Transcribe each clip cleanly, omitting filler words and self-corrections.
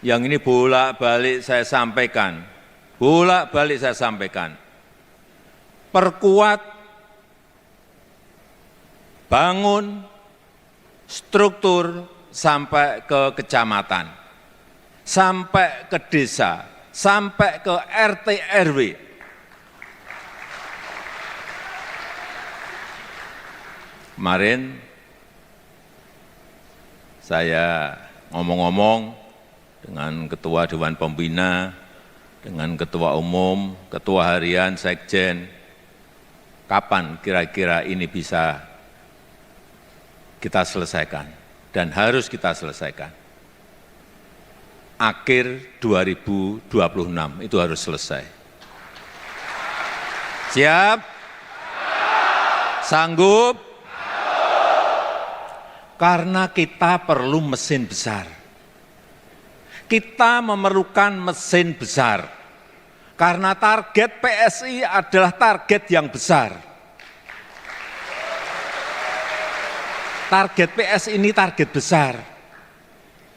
yang ini bolak-balik saya sampaikan, perkuat, bangun struktur sampai ke kecamatan, sampai ke desa, sampai ke RT RW. Kemarin saya ngomong-ngomong dengan Ketua Dewan Pembina, dengan Ketua Umum, Ketua Harian, Sekjen, kapan kira-kira ini bisa kita selesaikan dan harus kita selesaikan. Akhir 2026 itu harus selesai. Siap? Sanggup? Karena kita perlu mesin besar. Kita memerlukan mesin besar. Karena target PSI adalah target yang besar. Target PSI ini target besar.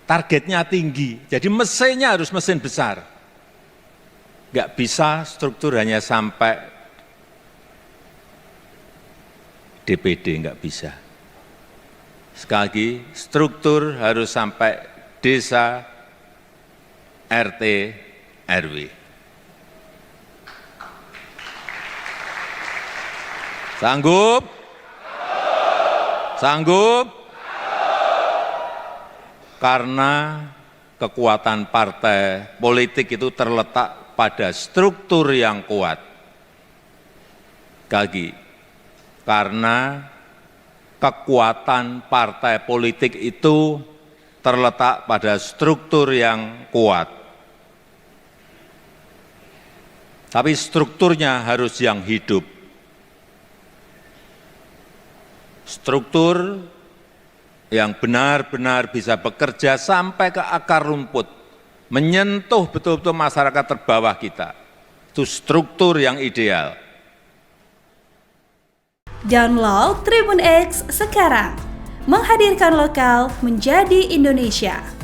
Targetnya tinggi. Jadi mesinnya harus mesin besar. Nggak bisa struktur hanya sampai DPD, nggak bisa. Sekali lagi, struktur harus sampai desa, RT, RW. Sanggup? Sanggup? Karena kekuatan partai politik itu terletak pada struktur yang kuat. Sekali lagi, karena kekuatan partai politik itu terletak pada struktur yang kuat. Tapi strukturnya harus yang hidup. Struktur yang benar-benar bisa bekerja sampai ke akar rumput, menyentuh betul-betul masyarakat terbawah kita. Itu struktur yang ideal. Download Tribun X sekarang, menghadirkan lokal menjadi Indonesia.